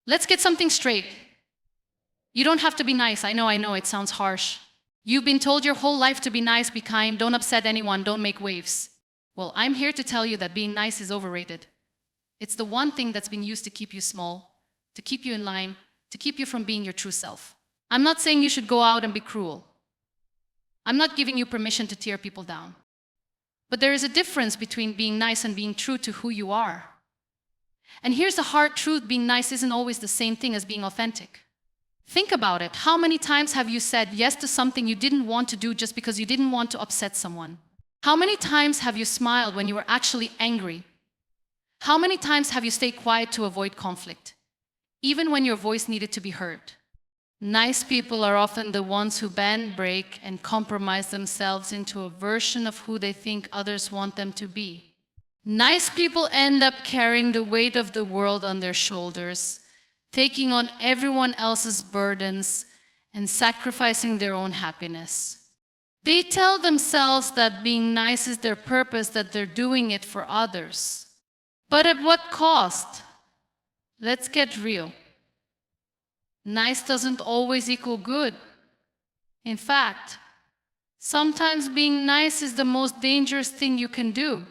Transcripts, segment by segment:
Let's get something straight. You don't have to be nice. I know, it sounds harsh. You've been told your whole life to be nice, be kind, don't upset anyone, don't make waves. Well, I'm here to tell you that being nice is overrated. It's the one thing that's been used to keep you small, to keep you in line, to keep you from being your true self. I'm not saying you should go out and be cruel. I'm not giving you permission to tear people down. But there is a difference between being nice and being true to who you are. And here's the hard truth: being nice isn't always the same thing as being authentic. Think about it. How many times have you said yes to something you didn't want to do just because you didn't want to upset someone? How many times have you smiled when you were actually angry? How many times have you stayed quiet to avoid conflict, even when your voice needed to be heard? Nice people are often the ones who bend, break, and compromise themselves into a version of who they think others want them to be. Nice people end up carrying the weight of the world on their shoulders, taking on everyone else's burdens, and sacrificing their own happiness. They tell themselves that being nice is their purpose, that they're doing it for others. But at what cost? Let's get real. Nice doesn't always equal good. In fact, sometimes being nice is the most dangerous thing you can do.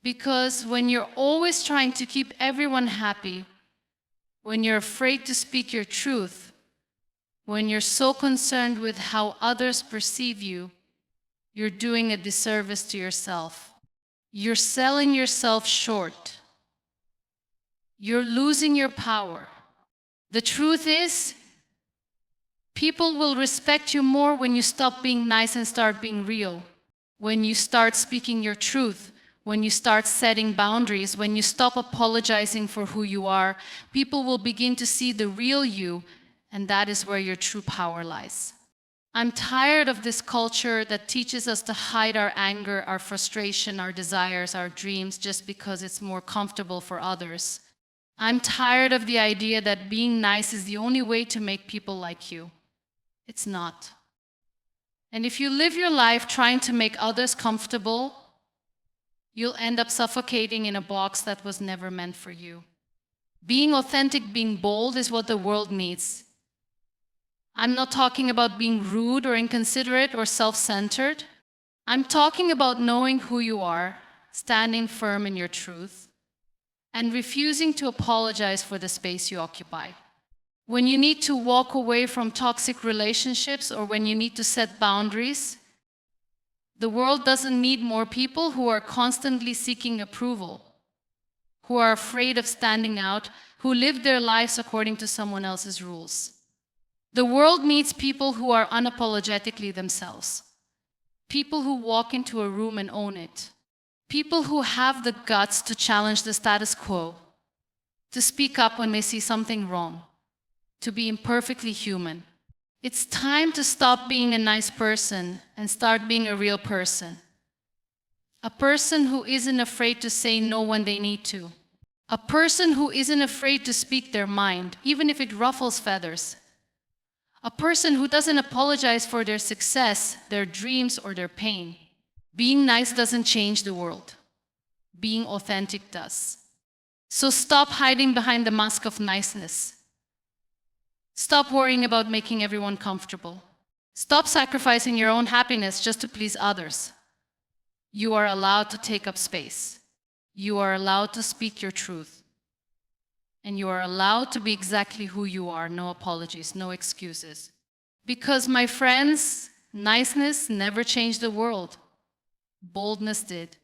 Because when you're always trying to keep everyone happy, when you're afraid to speak your truth, when you're so concerned with how others perceive you, you're doing a disservice to yourself. You're selling yourself short. You're losing your power. The truth is, people will respect you more when you stop being nice and start being real. When you start speaking your truth, when you start setting boundaries, when you stop apologizing for who you are, people will begin to see the real you, and that is where your true power lies. I'm tired of this culture that teaches us to hide our anger, our frustration, our desires, our dreams, just because it's more comfortable for others. I'm tired of the idea that being nice is the only way to make people like you. It's not. And if you live your life trying to make others comfortable, you'll end up suffocating in a box that was never meant for you. Being authentic, being bold is what the world needs. I'm not talking about being rude or inconsiderate or self-centered. I'm talking about knowing who you are, standing firm in your truth, and refusing to apologize for the space you occupy. When you need to walk away from toxic relationships or when you need to set boundaries, the world doesn't need more people who are constantly seeking approval, who are afraid of standing out, who live their lives according to someone else's rules. The world needs people who are unapologetically themselves, people who walk into a room and own it, people who have the guts to challenge the status quo, to speak up when they see something wrong, to be imperfectly human. It's time to stop being a nice person and start being a real person. A person who isn't afraid to say no when they need to. A person who isn't afraid to speak their mind, even if it ruffles feathers. A person who doesn't apologize for their success, their dreams, or their pain. Being nice doesn't change the world. Being authentic does. So stop hiding behind the mask of niceness. Stop worrying about making everyone comfortable. Stop sacrificing your own happiness just to please others. You are allowed to take up space. You are allowed to speak your truth. And you are allowed to be exactly who you are. No apologies, no excuses. Because, my friends, niceness never changed the world. Boldness did.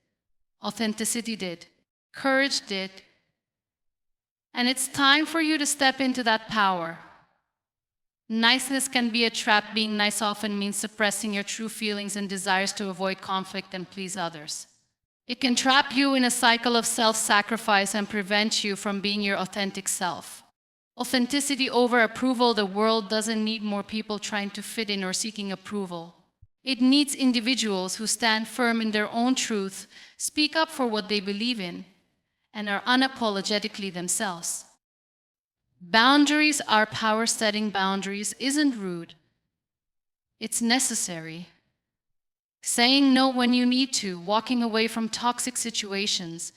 Authenticity did. Courage did. And it's time for you to step into that power. Niceness can be a trap. Being nice often means suppressing your true feelings and desires to avoid conflict and please others. It can trap you in a cycle of self-sacrifice and prevent you from being your authentic self. Authenticity over approval. The world doesn't need more people trying to fit in or seeking approval. It needs individuals who stand firm in their own truth, speak up for what they believe in, and are unapologetically themselves. Boundaries are power. Setting boundaries isn't rude. It's necessary. Saying no when you need to, walking away from toxic situations,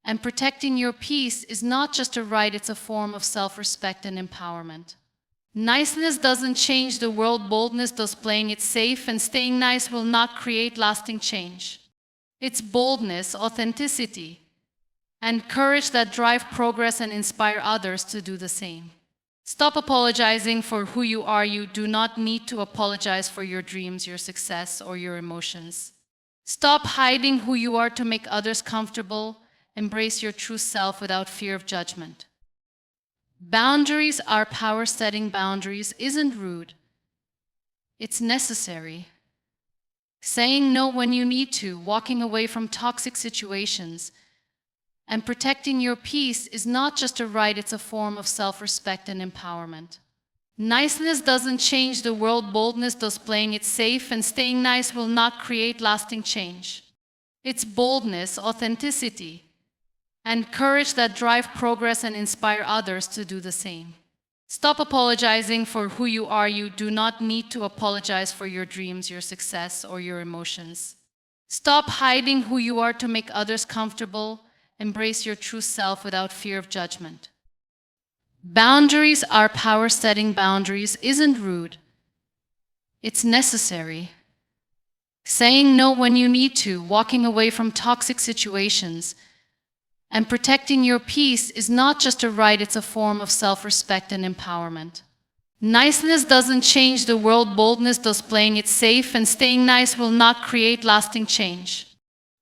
And protecting your peace is not just a right, it's a form of self-respect and empowerment. Niceness doesn't change the world, boldness does. Playing it safe and staying nice will not create lasting change. It's boldness, authenticity, and courage that drive progress and inspire others to do the same. Stop apologizing for who you are. You do not need to apologize for your dreams, your success, or your emotions. Stop hiding who you are to make others comfortable. Embrace your true self without fear of judgment. Boundaries are power. Setting boundaries isn't rude. It's necessary. Saying no when you need to, walking away from toxic situations, and protecting your peace is not just a right, it's a form of self-respect and empowerment. Niceness doesn't change the world, boldness does. Playing it safe and staying nice will not create lasting change. It's boldness, authenticity, and courage that drive progress and inspire others to do the same. Stop apologizing for who you are. You do not need to apologize for your dreams, your success, or your emotions. Stop hiding who you are to make others comfortable. Embrace your true self without fear of judgment. Boundaries are power. Setting boundaries isn't rude. It's necessary. Saying no when you need to, walking away from toxic situations, and protecting your peace is not just a right, it's a form of self-respect and empowerment. Niceness doesn't change the world, boldness does. Playing it safe and staying nice will not create lasting change.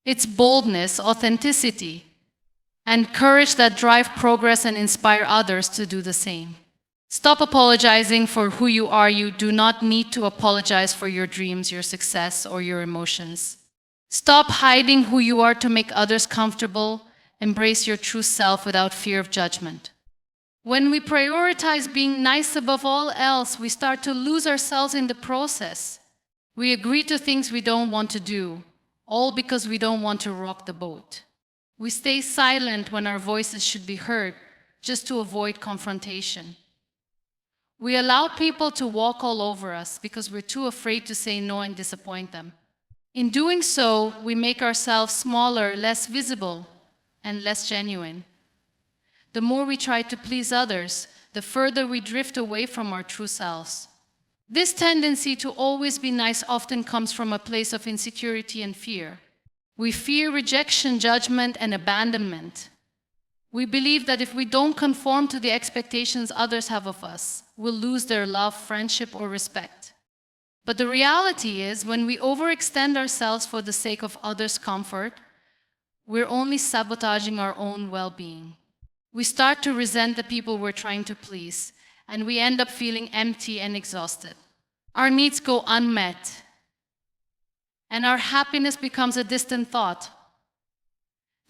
It's boldness, authenticity, and courage that drive progress and inspire others to do the same. Stop apologizing for who you are. You do not need to apologize for your dreams, your success, or your emotions. Stop hiding who you are to make others comfortable. Embrace your true self without fear of judgment. When we prioritize being nice above all else, we start to lose ourselves in the process. We agree to things we don't want to do, all because we don't want to rock the boat. We stay silent when our voices should be heard, just to avoid confrontation. We allow people to walk all over us because we're too afraid to say no and disappoint them. In doing so, we make ourselves smaller, less visible, and less genuine. The more we try to please others, the further we drift away from our true selves. This tendency to always be nice often comes from a place of insecurity and fear. We fear rejection, judgment, and abandonment. We believe that if we don't conform to the expectations others have of us, we'll lose their love, friendship, or respect. But the reality is, when we overextend ourselves for the sake of others' comfort, we're only sabotaging our own well-being. We start to resent the people we're trying to please, and we end up feeling empty and exhausted. Our needs go unmet, and our happiness becomes a distant thought.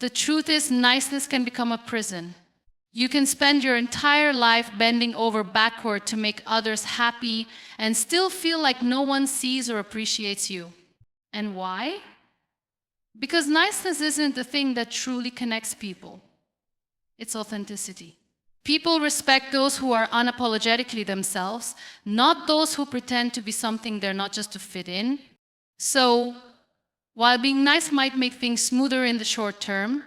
The truth is, niceness can become a prison. You can spend your entire life bending over backward to make others happy and still feel like no one sees or appreciates you. And why? Because niceness isn't the thing that truly connects people. It's authenticity. People respect those who are unapologetically themselves, not those who pretend to be something they're not just to fit in. So, while being nice might make things smoother in the short term,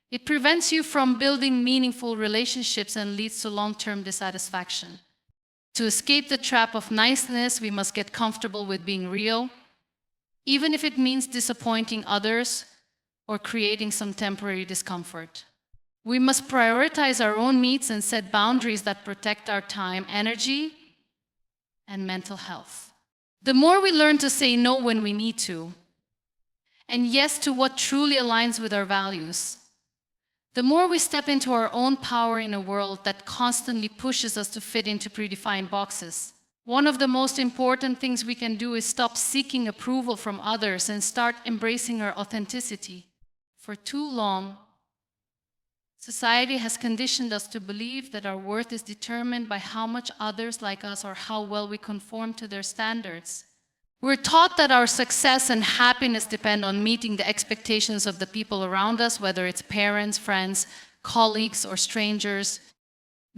it prevents you from building meaningful relationships and leads to long-term dissatisfaction. To escape the trap of niceness, we must get comfortable with being real, even if it means disappointing others or creating some temporary discomfort. We must prioritize our own needs and set boundaries that protect our time, energy, and mental health. The more we learn to say no when we need to, and yes to what truly aligns with our values, the more we step into our own power in a world that constantly pushes us to fit into predefined boxes. One of the most important things we can do is stop seeking approval from others and start embracing our authenticity. For too long, society has conditioned us to believe that our worth is determined by how much others like us or how well we conform to their standards. We're taught that our success and happiness depend on meeting the expectations of the people around us, whether it's parents, friends, colleagues, or strangers.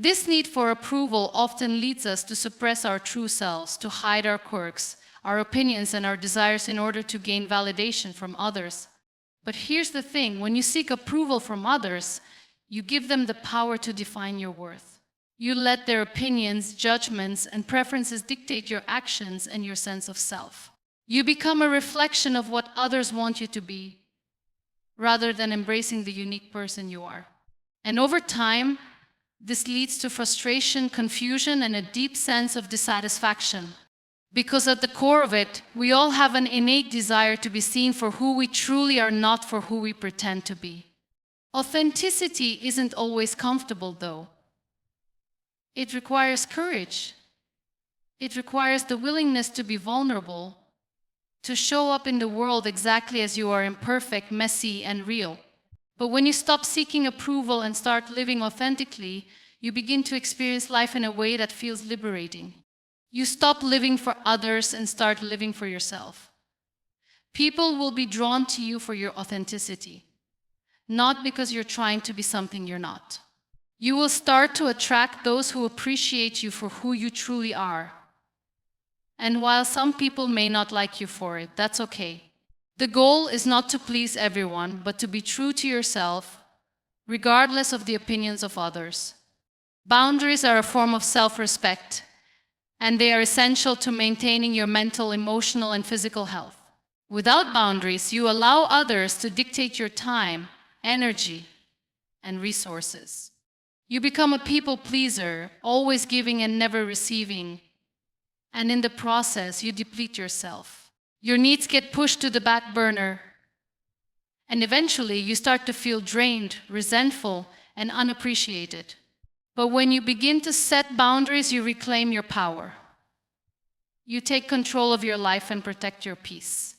This need for approval often leads us to suppress our true selves, to hide our quirks, our opinions, and our desires in order to gain validation from others. But here's the thing, when you seek approval from others, you give them the power to define your worth. You let their opinions, judgments, and preferences dictate your actions and your sense of self. You become a reflection of what others want you to be, rather than embracing the unique person you are. And over time, this leads to frustration, confusion, and a deep sense of dissatisfaction. Because at the core of it, we all have an innate desire to be seen for who we truly are, not for who we pretend to be. Authenticity isn't always comfortable, though. It requires courage. It requires the willingness to be vulnerable, to show up in the world exactly as you are, imperfect, messy, and real. But when you stop seeking approval and start living authentically, you begin to experience life in a way that feels liberating. You stop living for others and start living for yourself. People will be drawn to you for your authenticity, not because you're trying to be something you're not. You will start to attract those who appreciate you for who you truly are. And while some people may not like you for it, that's okay. The goal is not to please everyone, but to be true to yourself, regardless of the opinions of others. Boundaries are a form of self-respect, and they are essential to maintaining your mental, emotional, and physical health. Without boundaries, you allow others to dictate your time, energy, and resources. You become a people pleaser, always giving and never receiving, and in the process, you deplete yourself. Your needs get pushed to the back burner, and eventually you start to feel drained, resentful, and unappreciated. But when you begin to set boundaries, you reclaim your power. You take control of your life and protect your peace.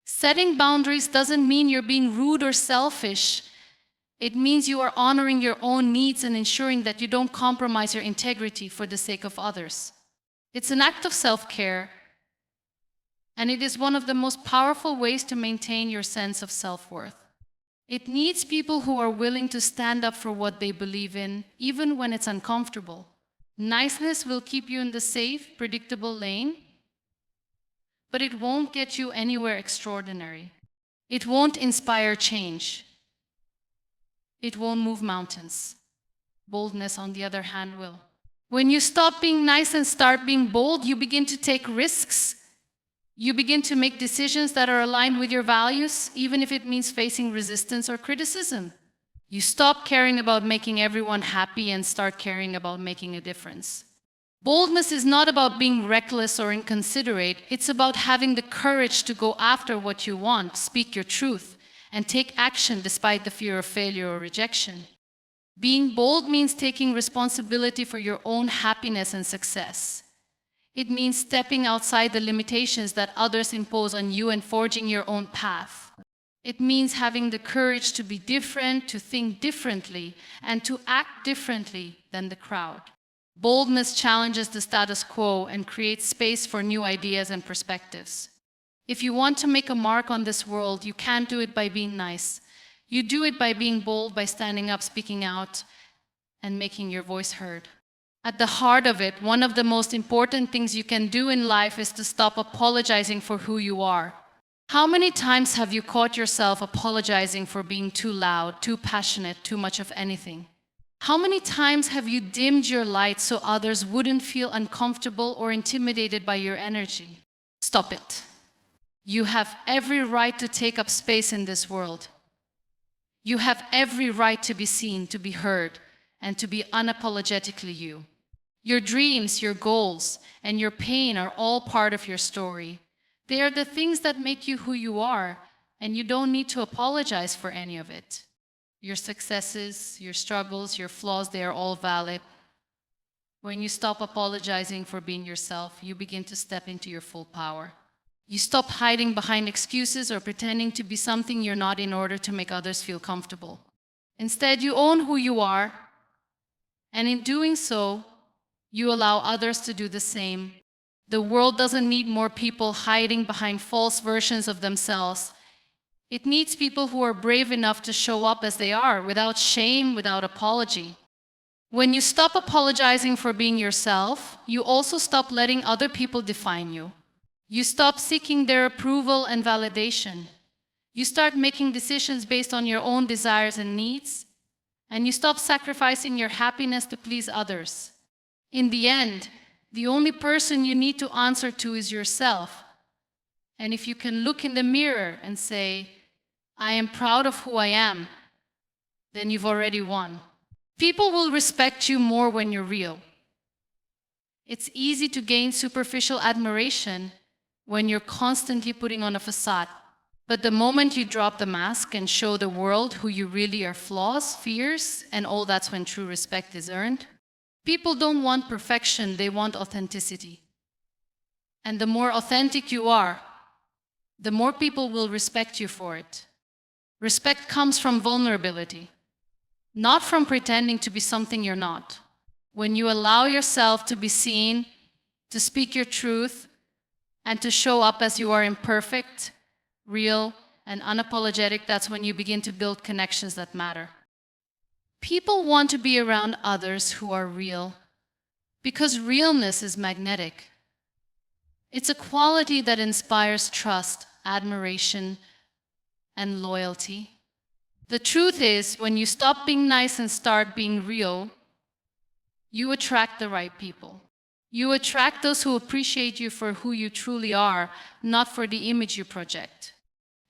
Setting boundaries doesn't mean you're being rude or selfish. It means you are honoring your own needs and ensuring that you don't compromise your integrity for the sake of others. It's an act of self-care, and it is one of the most powerful ways to maintain your sense of self-worth. It needs people who are willing to stand up for what they believe in, even when it's uncomfortable. Niceness will keep you in the safe, predictable lane, but it won't get you anywhere extraordinary. It won't inspire change. It won't move mountains. Boldness, on the other hand, will. When you stop being nice and start being bold, you begin to take risks. You begin to make decisions that are aligned with your values, even if it means facing resistance or criticism. You stop caring about making everyone happy and start caring about making a difference. Boldness is not about being reckless or inconsiderate. It's about having the courage to go after what you want, speak your truth, and take action despite the fear of failure or rejection. Being bold means taking responsibility for your own happiness and success. It means stepping outside the limitations that others impose on you and forging your own path. It means having the courage to be different, to think differently, and to act differently than the crowd. Boldness challenges the status quo and creates space for new ideas and perspectives. If you want to make a mark on this world, you can't do it by being nice. You do it by being bold, by standing up, speaking out, and making your voice heard. At the heart of it, one of the most important things you can do in life is to stop apologizing for who you are. How many times have you caught yourself apologizing for being too loud, too passionate, too much of anything? How many times have you dimmed your light so others wouldn't feel uncomfortable or intimidated by your energy? Stop it. You have every right to take up space in this world. You have every right to be seen, to be heard, and to be unapologetically you. Your dreams, your goals, and your pain are all part of your story. They are the things that make you who you are, and you don't need to apologize for any of it. Your successes, your struggles, your flaws, they are all valid. When you stop apologizing for being yourself, you begin to step into your full power. You stop hiding behind excuses or pretending to be something you're not in order to make others feel comfortable. Instead, you own who you are, and in doing so, you allow others to do the same. The world doesn't need more people hiding behind false versions of themselves. It needs people who are brave enough to show up as they are, without shame, without apology. When you stop apologizing for being yourself, you also stop letting other people define you. You stop seeking their approval and validation. You start making decisions based on your own desires and needs, and you stop sacrificing your happiness to please others. In the end, the only person you need to answer to is yourself. And if you can look in the mirror and say, I am proud of who I am, then you've already won. People will respect you more when you're real. It's easy to gain superficial admiration when you're constantly putting on a facade. But the moment you drop the mask and show the world who you really are, flaws, fears, and all, that's when true respect is earned. People don't want perfection, they want authenticity. And the more authentic you are, the more people will respect you for it. Respect comes from vulnerability, not from pretending to be something you're not. When you allow yourself to be seen, to speak your truth, and to show up as you are, imperfect, real, and unapologetic, that's when you begin to build connections that matter. People want to be around others who are real because realness is magnetic. It's a quality that inspires trust, admiration, and loyalty. The truth is, when you stop being nice and start being real, you attract the right people. You attract those who appreciate you for who you truly are, not for the image you project.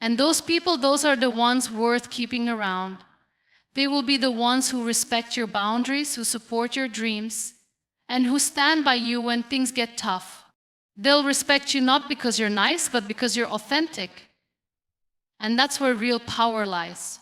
And those people, those are the ones worth keeping around. They will be the ones who respect your boundaries, who support your dreams, and who stand by you when things get tough. They'll respect you not because you're nice, but because you're authentic. And that's where real power lies.